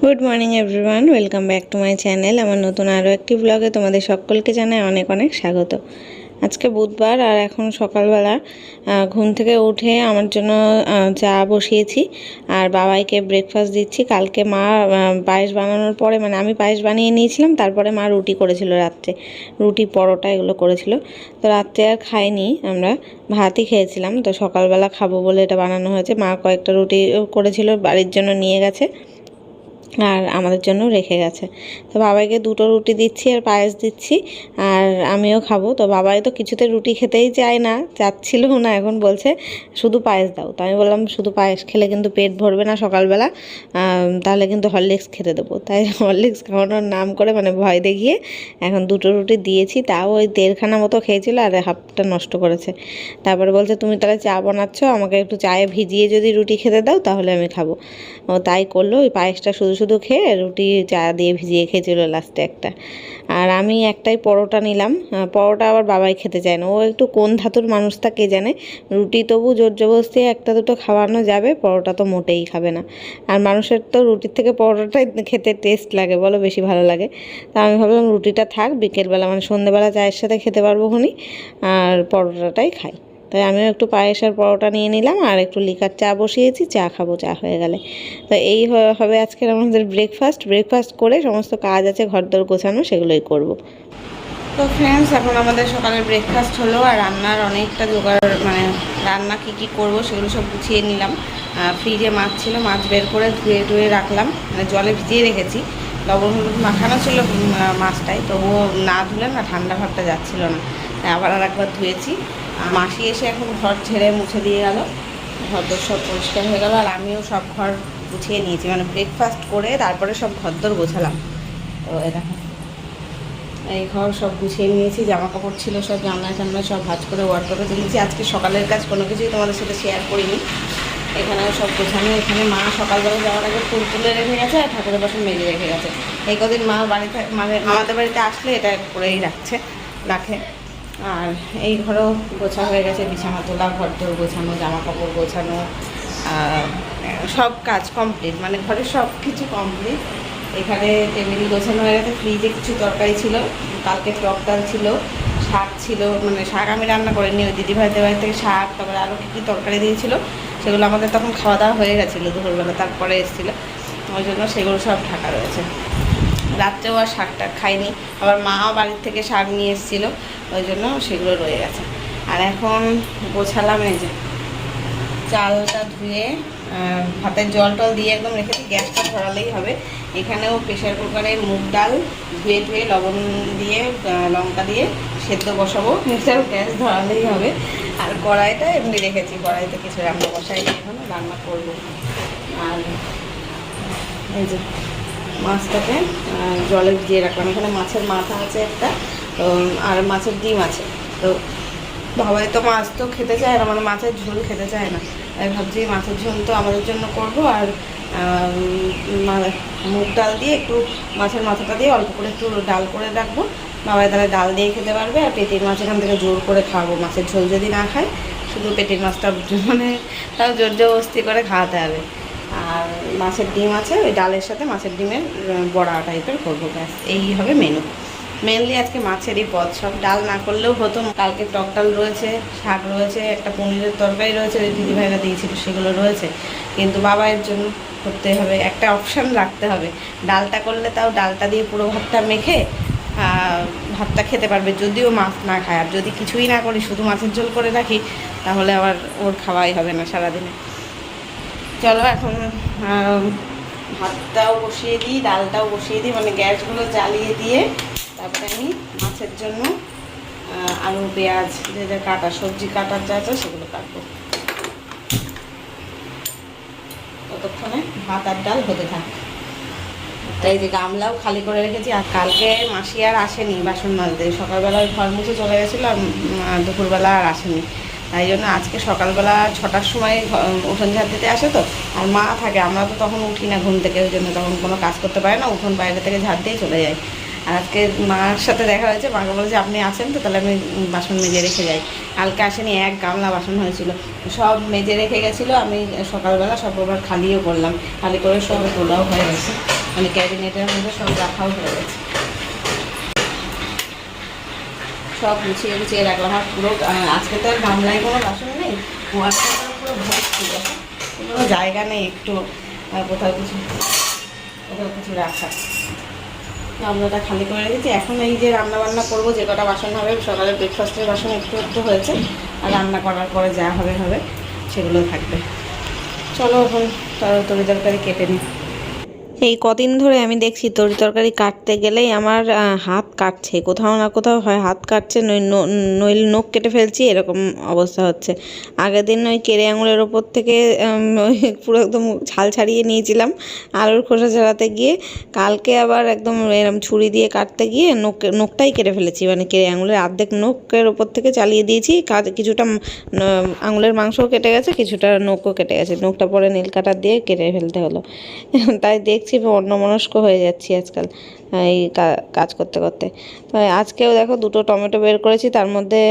Good morning everyone, welcome back to my channel. আমার নতুন আরও একটি ব্লগে তোমাদের সকলকে জানাই অনেক অনেক স্বাগত। আজকে বুধবার আর এখন সকালবেলা ঘুম থেকে উঠে আমার জন্য চা বসিয়েছি আর বাবাইকে ব্রেকফাস্ট দিচ্ছি। কালকে মা পায়েস বানানোর পরে আমি পায়েস বানিয়ে নিয়েছিলাম, তারপরে মা রুটি করেছিল রাত্রে, রুটি পরোটা এগুলো করেছিল। তো রাত্রে আর খাইনি, আমরা ভাতই খেয়েছিলাম। তো সকালবেলা খাবো বলে এটা বানানো হয়েছে। মা কয়েকটা রুটি করেছিল, বাড়ির জন্য নিয়ে গেছে আর আমাদের জন্য রেখে গেছে। তো বাবাইকে দুটো রুটি দিচ্ছি আর পায়েস দিচ্ছি, আর আমিও খাবো। তো বাবাই তো কিছুতে রুটি খেতেই চায় না, চাচ্ছিলও না, এখন বলছে শুধু পায়েস দাও। তো আমি বললাম শুধু পায়েস খেলে কিন্তু পেট ভরবে না সকালবেলা, তাহলে কিন্তু হরলিক্স খেতে দেবো। তাই হরলিক্স খাওয়ানোর নাম করে ভয় দেখিয়ে এখন দুটো রুটি দিয়েছি। তাও ওই 1.5খানা মতো খেয়েছিল আর হাফটা নষ্ট করেছে। তারপরে বলছে তুমি তাহলে চা বানাচ্ছ, আমাকে একটু চায়ে ভিজিয়ে যদি রুটি খেতে দাও তাহলে আমি খাবো। ও তাই করলো, ওই পায়েসটা শুধু শুধু খেয়ে রুটি চা দিয়ে ভিজিয়ে খেয়েছিল লাস্টে একটা। আর আমি একটাই পরোটা নিলাম। পরোটা আবার বাবাই খেতে চায় না, ও একটু কোন ধাতুর মানুষ তা কে জানে। রুটি তবু জোর জবরদস্তি একটা দুটো খাওয়ানো যাবে, পরোটা তো মোটেই খাবে না। আর মানুষের তো রুটির থেকে পরোটাটাই খেতে টেস্ট লাগে, বলো বেশি ভালো লাগে। তা আমি ভাবলাম রুটিটা থাক, বিকেলবেলা সন্ধ্যেবেলা চায়ের সাথে খেতে পারবো খুনি, আর পরোটাটাই খাই। তাই আমিও একটু পায়েস আর পরোটা নিয়ে নিলাম আর একটু লিকার চা বসিয়েছি, চা খাবো চা হয়ে গেলে। তো এই হবে আজকের আমাদের ব্রেকফাস্ট করে সমস্ত কাজ আছে ঘরদোর গোছানো, সেগুলোই করব। তো ফ্রেন্ডস, এখন আমাদের সকালের ব্রেকফাস্ট হলো আর রান্নার অনেকটা জোগাড়, রান্না কী করব সেগুলো সব গুছিয়ে নিলাম। ফ্রিজে মাছ ছিল, মাছ বের করে ধুয়ে টুয়ে রাখলাম, জলে ভিজিয়ে রেখেছি। লবণ হলুদ মাখানো ছিল মাছটাই, তবুও না ধুলে না ঠান্ডা ভাবটা যাচ্ছিল না, আবার আর একবার ধুয়েছি। মাসি এসে এখন ঘর ঝেড়ে মুছে দিয়ে গেল, ঘরদোর সব পরিষ্কার হয়ে গেল। আর আমিও সব ঘর গুছিয়ে নিয়েছি, ব্রেকফাস্ট করে তারপরে সব ঘরদোর গোছালাম। তো এরকম এই ঘর সব গুছিয়ে নিয়েছি, জামা কাপড় ছিল সব জানলা টামলা সব ভাঁজ করে ওয়ার্ডরোবে তুলেছি। আজকে সকালের কাজ কোনো কিছুই তোমাদের সাথে শেয়ার করিনি। এখানেও সব গোছানো। এখানে মা সকালবেলা যাওয়ার আগে ফুল তুলে রেখে গেছে আর ঠাকুরের বাসন মেজে রেখে গেছে। এই কদিন মা বাড়িতে আমাদের বাড়িতে আসলে এটা করেই রাখে। আর এই ঘরেও গোছা হয়ে গেছে, বিছানা তোলা, ঘরদোর গোছানো, জামা কাপড় গোছানো, সব কাজ কমপ্লিট, ঘরের সব কিছু কমপ্লিট। এখানে টেবিল গোছানো হয়ে গেছে। ফ্রিজে কিছু তরকারি ছিল, কালকে টক ডাল ছিল, শাক ছিল, শাক আমি রান্না করিনি, ওই দিদিভাইদের বাড়ি থেকে শাক, তারপরে আরও কী তরকারি দিয়েছিল, সেগুলো আমাদের তখন খাওয়া দাওয়া হয়ে গেছিলো দুপুরবেলা, তারপরে এসেছিলো, ওই জন্য সেগুলো সব ঢাকা রয়েছে। রাত্রেও আর শাকটা খাইনি, আবার মাও বাড়ির থেকে শাক নিয়ে এসেছিলো, ওই জন্য সেগুলো রয়ে গেছে। আর এখন গোছালাম, এই যে চালটা ধুয়ে ভাতের জল টল দিয়ে একদম রেখেছি, গ্যাসটা ধরালেই হবে। এখানেও প্রেশার কুকারে মুগ ডাল ধুয়ে লবণ দিয়ে লঙ্কা দিয়ে সেদ্ধ বসাবো, এছাড়াও গ্যাস ধরালেই হবে। আর কড়াইটা এমনি রেখেছি, কড়াইতে কিছু রান্না বসাই এখনো রান্না করবো। আর এই যে মাছটাকে জলে ভিজিয়ে রাখলাম। এখানে মাছের মাথা আছে একটা, তো আর মাছের ডিম আছে। তো বাবাই তো মাছ তো খেতে চায় না, মাছের ঝোল খেতে চায় না, তাই ভাবছি মাছের ঝোল তো আমাদের জন্য করব। আর মুগ ডাল দিয়ে একটু মাছের মাথাটা দিয়ে অল্প করে একটু ডাল করে রাখবো, বাবাই তাহলে ডাল দিয়ে খেতে পারবে। আর পেটির মাছ এখান থেকে জোর করে খাওয়াবো, মাছের ঝোল যদি না খায় শুধু পেটির মাছটা তাও জোর জবরদস্তি করে খাওয়াতে হবে। আর মাছের ডিম আছে, ওই ডালের সাথে মাছের ডিমের বড়া টাইপের করবো, ব্যাস এই হবে মেনু। মেনলি আজকে মাছেরই পদ, সব ডাল না করলেও হতো। কালকে টক ডাল রয়েছে, শাক রয়েছে, একটা পনিরের তরকারি রয়েছে, ওই দিদিভাইরা দিয়েছিল সেগুলো রয়েছে, কিন্তু বাবাইয়ের জন্য করতে হবে, একটা অপশান রাখতে হবে। ডালটা করলে তাও ডালটা দিয়ে পুরো ভাতটা মেখে ভাতটা খেতে পারবে, যদিও মাছ না খায়। আর যদি কিছুই না করি, শুধু মাছের ঝোল করে রাখি, তাহলে আবার ওর খাওয়াই হবে না সারাদিনে। চলো এখন ভাতটাও বসিয়ে দিই, ডালটাও বসিয়ে দিই, গ্যাসগুলো জ্বালিয়ে দিয়ে তারপরে আমি মাছের জন্য আলু পেঁয়াজ যে কাটা সবজি কাটার যা আছে সেগুলো কাটবো। ততক্ষণে ভাত আর ডাল হতে থাকে। তাই যে গামলাও খালি করে রেখেছি। আর কালকে মাসি আর আসেনি বাসন মাজতে, সকালবেলা ঘর মুছে চলে গেছিলো, আর দুপুরবেলা আর আসেনি। তাই জন্য আজকে সকালবেলা 6টার সময় উঠোন ঝাড় দিতে আসে। তো আর মা থাকে, আমরা তো তখন উঠি না ঘুম থেকে, ওই জন্য তখন কোনো কাজ করতে পারে না, উঠোন বাইরে থেকে ঝাড় দিয়ে চলে যায়। আর আজকে মার সাথে দেখা হয়েছে, মাকে বলেছে আপনি আছেন তো, তাহলে আমি বাসন মেজে রেখে যাই। কালকে আসেনি, এক গামলা বাসন হয়েছিল, সব মেজে রেখে গেছিলো। আমি সকালবেলা সব আবার খালিও করলাম, খালি করে সব তোলাও হয়ে গেছে। মানে ক্যাবিনেটের মধ্যে সব রাখাও হয়ে গেছে, সব গুছিয়ে গুছিয়ে রাখলাম। আর পুরো আজকে তো আর গামলায় কোনো বাসন নেই, পুরো ভর্তি, কোনো জায়গা নেই একটু কোথাও কিছু রাখার। গামলাটা খালি করে রেখেছি। এখন এই যে রান্না বান্না করবো, যে কটা বাসন হবে, সকালে ব্রেকফাস্টের বাসন একটু একটু হয়েছে, আর রান্না করার পরে যা হবে সেগুলো থাকবে। চলো এখন তরি তরকারি কেটে নিই। এই কদিন ধরে আমি দেখছি তরি তরকারি কাটতে গেলেই আমার হাত কাটছে, কোথাও না কোথাও হয় হাত কাটছে, নইলে নখ কেটে ফেলছি, এরকম অবস্থা হচ্ছে। আগের দিন ওই কেড়ে আঙুলের ওপর থেকে পুরো একদম ছাল ছাড়িয়ে নিয়েছিলাম আলুর খোসা ছাড়াতে গিয়ে। কালকে আবার একদম এরকম ছুরি দিয়ে কাটতে গিয়ে নখটাই কেটে ফেলেছি, মানে কেড়ে আঙুলের অর্ধেক নখের ওপর থেকে চালিয়ে দিয়েছি। কিছুটা আঙুলের মাংসও কেটে গেছে, কিছুটা নখও কেটে গেছে। নখটা পরে নীল কাটার দিয়ে কেটে ফেলতে হলো। তাই দেখছি অন্যমনস্ক হয়ে যাচ্ছি আজকাল এই কাজ করতে করতে। তো আজকেও দেখো দুটো টমেটো বের করেছি, তার মধ্যে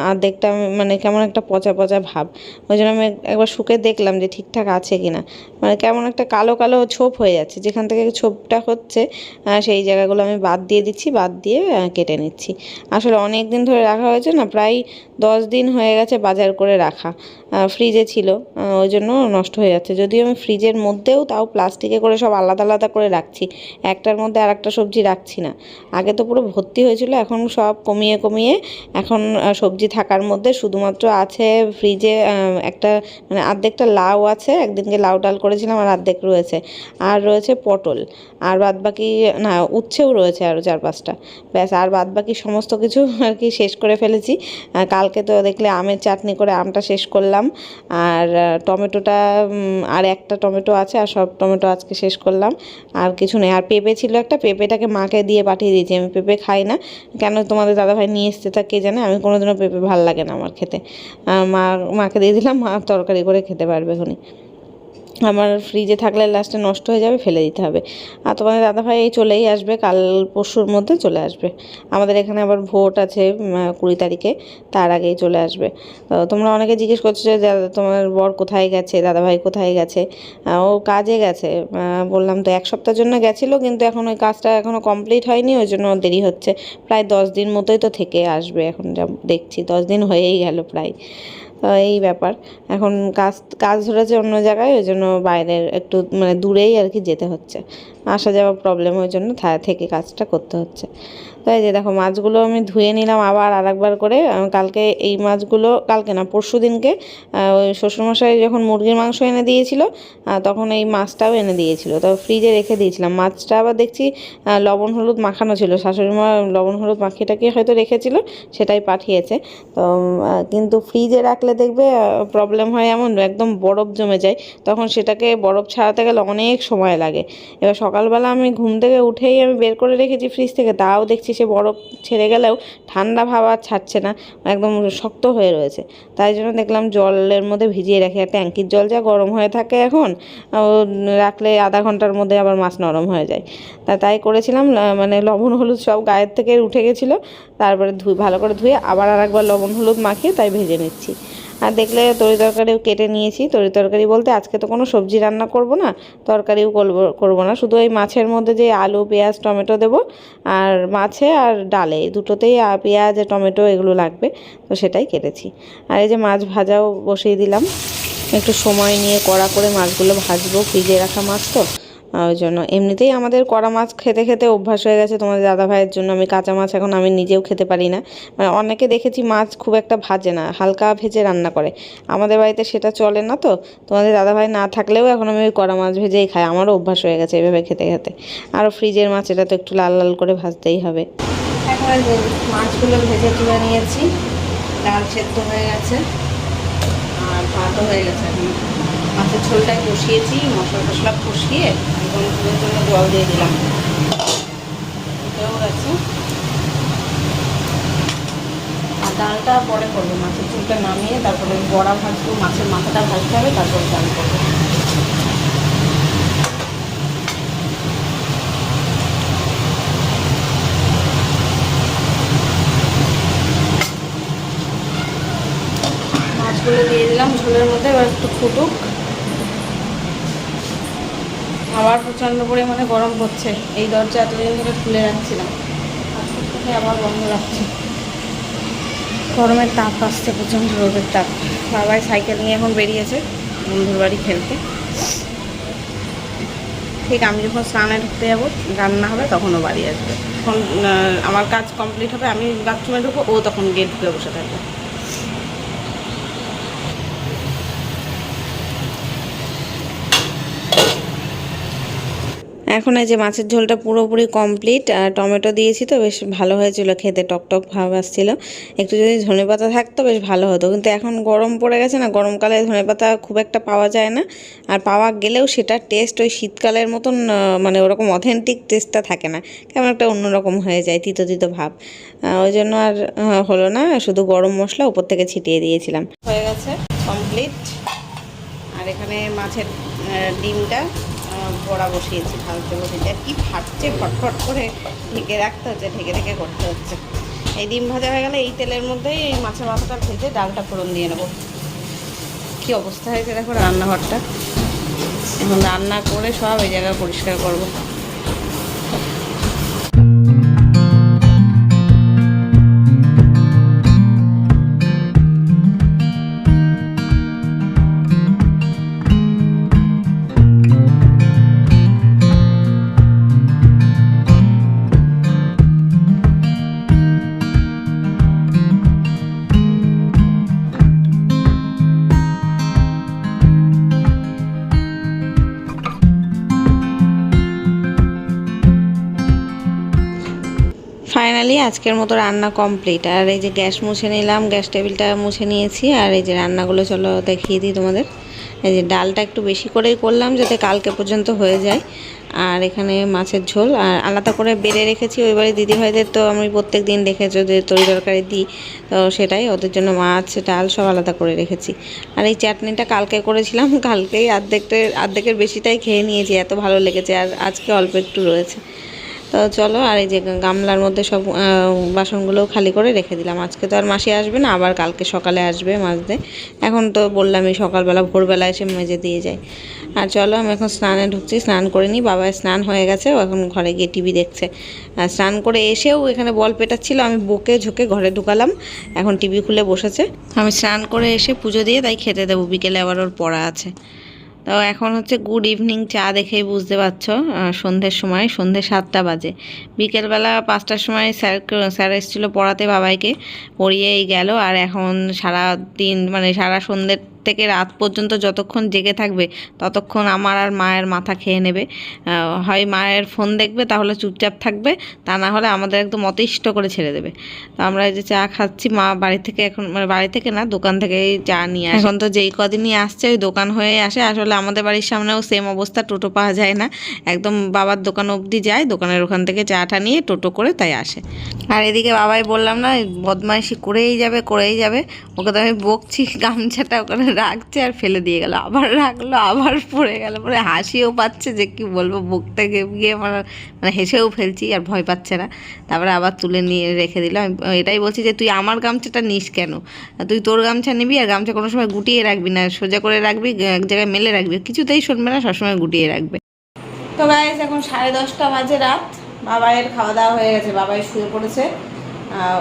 অর্ধেকটা মানে কেমন একটা পচা পচা ভাব। ওই জন্য আমি একবার শুকে দেখলাম যে ঠিকঠাক আছে কিনা। মানে কেমন একটা কালো কালো ছোপ হয়ে যাচ্ছে, যেখান থেকে ছোপটা হচ্ছে সেই জায়গাগুলো আমি বাদ দিয়ে দিচ্ছি, বাদ দিয়ে কেটে নিচ্ছি। আসলে অনেক দিন ধরে রাখা হয়েছে না, প্রায় 10 দিন হয়ে গেছে বাজার করে রাখা, ফ্রিজে ছিল, ওই জন্য নষ্ট হয়ে যাচ্ছে। যদিও আমি ফ্রিজের মধ্যেও তাও প্লাস্টিকে করে সব আলাদা আলাদা করে রাখছি, একটার মধ্যে আর একটা সবজি রাখছি না। আগে তো পুরো ভর্তি হয়েছিল, এখন সব কমিয়ে কমিয়ে এখন সবজি থাকার মধ্যে শুধুমাত্র আছে ফ্রিজে একটা মানে অর্ধেকটা লাউ আছে, একদিনকে লাউ ডাল করেছিলাম, আর অর্ধেক রয়েছে। আর রয়েছে পটল, আর বাদবাকি না উচ্ছেও রয়েছে আরও 4-5টা, ব্যাস। আর বাদবাকি সমস্ত কিছু আর কি শেষ করে ফেলেছি। কালকে তো দেখলে আমের চাটনি করে আমটা শেষ করলাম, আর টমেটোটা আর একটা টমেটো আছে, আর সব টমেটো আজকে শেষ করলাম। আর কিছু নেই। আর পেঁপে ছিল একটা, পেঁপেটাকে মাকে দিয়ে পাঠিয়ে দিয়েছি। আমি পেঁপে খাই না, কেন তোমাদের দাদাভাই নিয়ে এসছে তা কে জানে, আমি কোনোদিনও পেঁপে ভালো লাগে না আমার খেতে। মাকে দিয়ে দিলাম, মা তরকারি করে খেতে পারবে এখনই। আমার ফ্রিজে থাকলে লাস্টে নষ্ট হয়ে যাবে, ফেলে দিতে হবে। আর তোমাদের দাদাভাই এই চলেই আসবে, কাল পরশুর মধ্যে চলে আসবে। আমাদের এখানে আবার ভোট আছে 20 তারিখে, তার আগেই চলে আসবে। তো তোমরা অনেকে জিজ্ঞেস করছো যে তোমার বর কোথায় গেছে, দাদাভাই কোথায় গেছে। ও কাজে গেছে, বললাম তো 1 সপ্তাহের জন্য গেছিলো, কিন্তু এখন ওই কাজটা এখনও কমপ্লিট হয়নি, ওই জন্য দেরি হচ্ছে। প্রায় 10 দিন মতোই তো থেকে আসবে, এখন যা দেখছি 10 দিন হয়েই গেল প্রায়। এই ব্যাপার। এখন কাজ ধরেছে অন্য জায়গায়, ওই জন্য বাইরের একটু মানে দূরেই আর কি যেতে হচ্ছে, আসা যাওয়া প্রবলেম, ওই জন্য থেকে কাজটা করতে হচ্ছে। তাই যে দেখো মাছগুলো আমি ধুয়ে নিলাম আবার আরেকবার করে। কালকে এই মাছগুলো, কালকে না পরশু দিনকে ওই শ্বশুরমশাই যখন মুরগির মাংস এনে দিয়েছিল, তখন এই মাছটাও এনে দিয়েছিল, তো ফ্রিজে রেখে দিয়েছিলাম। মাছটা আবার দেখছি লবণ হলুদ মাখানো ছিল, শাশুড়ি মা লবণ হলুদ মাখিয়েটাকে হয়তো রেখেছিল, সেটাই পাঠিয়েছে। তো কিন্তু ফ্রিজে রাখলে দেখবে প্রবলেম হয় এমন, একদম বরফ জমে যায়, তখন সেটাকে বরফ ছাড়াতে গেলে অনেক সময় লাগে। এবার সকালবেলা আমি ঘুম থেকে উঠেই আমি বের করে রেখেছি ফ্রিজ থেকে, তাও দেখছি সে বরফ ছেড়ে গেলেও ঠান্ডা ভাব আর ছাড়ছে না, একদম শক্ত হয়ে রয়েছে। তাই জন্য দেখলাম জলের মধ্যে ভিজিয়ে রাখি, আর ট্যাঙ্কির জল যা গরম হয়ে থাকে এখন, রাখলে আধা ঘন্টার মধ্যে আবার মাছ নরম হয়ে যায়। তাই করেছিলাম, মানে লবণ হলুদ সব গায়ের থেকে উঠে গেছিলো, তারপরে ভালো করে ধুয়ে আবার আরেকবার লবণ হলুদ মাখিয়ে তাই ভেজে নিচ্ছি। আর দেখলে তরি তরকারিও কেটে নিয়েছি। তরি তরকারি বলতে আজকে তো কোনো সবজি রান্না করব না, তরকারিও করবো না, শুধু ওই মাছের মধ্যে যে আলু পেঁয়াজ টমেটো দেবো, আর মাছে আর ডালে দুটোতেই পেঁয়াজ টমেটো এগুলো লাগবে, তো সেটাই কেটেছি। আর এই যে মাছ ভাজাও বসিয়ে দিলাম, একটু সময় নিয়ে কড়া করে মাছগুলো ভাজবো, ফ্রিজে রাখা মাছ তো, ওই জন্য। এমনিতেই আমাদের কড়া মাছ খেতে খেতে অভ্যাস হয়ে গেছে তোমাদের দাদাভাইয়ের জন্য। আমি কাঁচা মাছ এখন আমি নিজেও খেতে পারি না, মানে অনেকে দেখেছি মাছ খুব একটা ভাজে না, হালকা ভেজে রান্না করে, আমাদের বাড়িতে সেটা চলে না। তো তোমাদের দাদাভাই না থাকলেও এখন আমি ওই কড়া মাছ ভেজেই খাই, আমারও অভ্যাস হয়ে গেছে এভাবে খেতে খেতে। আরও ফ্রিজের মাছ, এটা তো একটু লাল লাল করে ভাজতেই হবে। এখন মাছগুলো ভেজে তুলে নিয়েছি, ডাল সেদ্ধ হয়ে গেছে, আর ভাতও হয়ে গেছে। এখন মাছের ঝোলটাই বসিয়েছি, মশলা টশলা কষিয়ে একদম ধুয়ে জন্য জল দিয়ে দিলাম, এটাও গেছে। আর ডালটা পরে করবো, মাছের ঝোলটা নামিয়ে তারপরে বড়া ভাজবো, মাছের মাথাটা ভাজতে হবে, তারপরে ডাল করবো। মাছগুলো দিয়ে দিলাম ঝোলের মধ্যে, এবার একটু ফুটুক। আবার প্রচণ্ড পরিমাণে গরম পড়ছে। এই দরজা এতদিন ধরে খুলে রাখছিলাম, আজকে থেকে আবার বন্ধ রাখছি। গরমের তাপ আসছে, প্রচণ্ড রোদের তাপ। বাবাই সাইকেল নিয়ে এখন বেরিয়েছে বন্ধুর বাড়ি খেলতে। ঠিক আমি যখন স্নানে ঢুকতে যাবো, রান্না হবে, তখনও বাড়ি আসবে। তখন আমার কাজ কমপ্লিট হবে, আমি বাথরুমে ঢুকবো, ও তখন গেট ঢুকে বসে থাকবে। এখন এই যে মাছের ঝোলটা পুরোপুরি কমপ্লিট, আর টমেটো দিয়েছি তো বেশ ভালো হয়েছিল খেতে, টকটক ভাব আসছিল। একটু যদি ধনেপাতা থাকতো বেশ ভালো হতো, কিন্তু এখন গরম পড়ে গেছে না, গরমকালে ধনেপাতা খুব একটা পাওয়া যায় না, আর পাওয়া গেলেও সেটার টেস্ট ওই শীতকালের মতন মানে ওরকম অথেন্টিক টেস্টটা থাকে না, কেমন একটা অন্যরকম হয়ে যায়, তিতো তিতো ভাব। ওই জন্য আর হলো না, শুধু গরম মশলা উপর থেকে ছিটিয়ে দিয়েছিলাম। হয়ে গেছে কমপ্লিট। আর এখানে মাছের ডিমটা বড়া বসিয়েছি, ভাজতে বসিয়েছি। আর কি ফাটছে, ফটফট করে ঢেকে রাখতে হচ্ছে, ঢেকে ঢেকে করতে হচ্ছে। এই ডিম ভাজা হয়ে গেলে এই তেলের মধ্যেই এই মাছের মাথাটা ভেজে ডালটা ফোড়ন দিয়ে নেবো। কী অবস্থা হয়েছে দেখো রান্নাঘরটা। এখন রান্না করে সব এই জায়গা পরিষ্কার করবো। ফাইনালি আজকের মতো রান্না কমপ্লিট। আর এই যে গ্যাস মুছে নিলাম, গ্যাস টেবিলটা মুছে নিয়েছি। আর এই যে রান্নাগুলো চলো দেখিয়ে দিই তোমাদের। এই যে ডালটা একটু বেশি করেই করলাম যাতে কালকে পর্যন্ত হয়ে যায়। আর এখানে মাছের ঝোল, আর আলাদা করে বেড়ে রেখেছি। ওই বাড়ি দিদিভাইদের তো আমি প্রত্যেক দিন দেখেছো যে তরি তরকারি দিই, তো সেটাই ওদের জন্য মাছ ডাল সব আলাদা করে রেখেছি। আর এই চাটনিটা কালকে করেছিলাম, কালকেই অর্ধেকের বেশিটাই খেয়ে নিয়েছি, এত ভালো লেগেছে। আর আজকে অল্প একটু রয়েছে। তো চলো, আর এই যে গামলার মধ্যে সব বাসনগুলোও খালি করে রেখে দিলাম। আজকে তো আর মাসি আসবে না, আবার কালকে সকালে আসবে মাজতে। এখন তো বললামই সকালবেলা ভোরবেলা এসে মেজে দিয়ে যায়। আর চলো আমি এখন স্নানে ঢুকছি, স্নান করে নিই। বাবার স্নান হয়ে গেছে, ও এখন ঘরে গিয়ে টিভি দেখছে। আর স্নান করে এসেও এখানে বল পেটাচ্ছিল, আমি বকে ঝোঁকে ঘরে ঢুকালাম, এখন টিভি খুলে বসেছে। আমি স্নান করে এসে পুজো দিয়ে তাই খেতে দেবো, বিকেলে আবার ওর পড়া আছে। তো এখন হচ্ছে গুড ইভিনিং চা দেখেই বুঝতে পারছো, সন্ধ্যের সময়, সন্ধ্যে 7টা বাজে। বিকেলবেলা 5টার সময় স্যার এসেছিলো পড়াতে, বাবাইকে পড়িয়েই গেল। আর এখন সারা দিন মানে সারা সন্ধ্যের থেকে রাত পর্যন্ত যতক্ষণ জেগে থাকবে ততক্ষণ আমার আর মায়ের মাথা খেয়ে নেবে। হয় মায়ের ফোন দেখবে, তাহলে চুপচাপ থাকবে, তা না হলে আমাদের একদম অতিষ্ঠ করে ছেড়ে দেবে। তো আমরা এই যে চা খাচ্ছি, মা বাড়ি থেকে এখন মানে বাড়ি থেকে না, দোকান থেকে চা নিয়ে আসে। এখন তো যেই কদিনই আসছে ওই দোকান হয়ে আসে। আসলে আমাদের বাড়ির সামনেও সেম অবস্থা, টোটো পাওয়া যায় না, একদম বাবার দোকান অবধি যায়, দোকানের ওখান থেকে চাটা নিয়ে টোটো করে তাই আসে। আর এদিকে বাবাই বললাম না, বদমাইশি করেই যাবে। ওকে তো আমি বকছি, গামছাটা ওখানে রাখছে আর ফেলে দিয়ে গেল, আবার রাখলো, আবার পড়ে গেল। পরে হাসিও পাচ্ছে, যে কি বলবো, বকতে গিয়ে আমার মানে হেসেও ফেলছি, আর ভয় পাচ্ছে না। তারপরে আবার তুলে নিয়ে রেখে দিল। আমি এটাই বলছি যে তুই আমার গামছাটা নিস কেন, তুই তোর গামছা নিবি, আর গামছা কোনো সময় গুটিয়ে রাখবি না, সোজা করে রাখবি, এক জায়গায় মেলে রাখবি, কিছুতেই শুনবে না, সবসময় গুটিয়ে রাখবে। তো গাইস এখন 10:30 বাজে রাত, বাবাইয়ের খাওয়া দাওয়া হয়ে গেছে, বাবাই শুয়ে পড়েছে।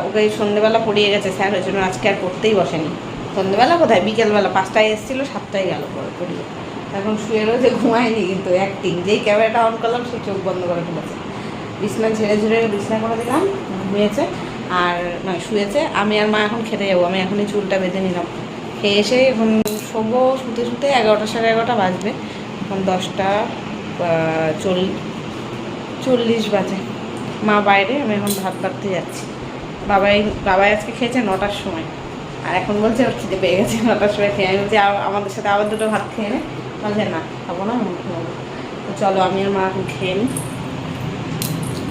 ওকে সন্ধ্যেবেলা পড়িয়ে গেছে স্যার, ওই জন্য আজকে আর পড়তেই বসেনি। সন্ধ্যেবেলা কোথায়, বিকেলবেলা 5টায় এসেছিলো, 7টায় গেল পড়িয়ে। এখন শুয়ে রয়েছে, ঘুমায়নি, কিন্তু অ্যাক্টিং। যেই ক্যামেরাটা অন করলাম সে চোখ বন্ধ করে ফেলেছে। বিছনা ঝেড়ে বিছনা করে দিলাম, ঘুমিয়েছে আর মানে শুয়েছে। আমি আর মা এখন খেতে যাবো, আমি এখনই চুলটা বেঁধে নিলাম। খেয়ে এসে এখন শোবো, শুতে 11টা সাড়ে 11টা বাজবে। এখন 10:40 বাজে। মা বাইরে, আমি এখন ভাত কাটতে যাচ্ছি। বাবাই আজকে খেয়েছে 9টার সময়, আর এখন বলছে ওর খিদে পেয়ে গেছে, 9টার সময় খেয়ে। আমি বলছি আমাদের সাথে আবার দুটো ভাত খেয়ে নে, বলছে না খাবো না, খাবো। তো চলো আমি আর মা এখন খেয়ে নিই।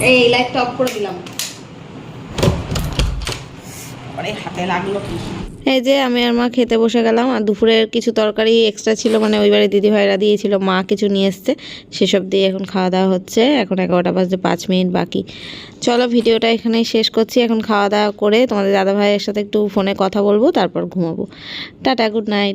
এই লাইটটা অফ করে দিলাম, পরে হাতে লাগলো কি। এই যে আমি আর মা খেতে বসে গেলাম। আর দুপুরের কিছু তরকারি এক্সট্রা ছিল, মানে ওই বাড়ি দিদিভাইরা দিয়েছিল, মা কিছু নিয়ে এসছে, সেসব দিয়ে এখন খাওয়া দাওয়া হচ্ছে। এখন 11টা বাজে, 5 মিনিট বাকি। চলো ভিডিওটা এখানেই শেষ করছি। এখন খাওয়া দাওয়া করে তোমাদের দাদাভাইয়ের সাথে একটু ফোনে কথা বলবো, তারপর ঘুমাবো। Tata, good night.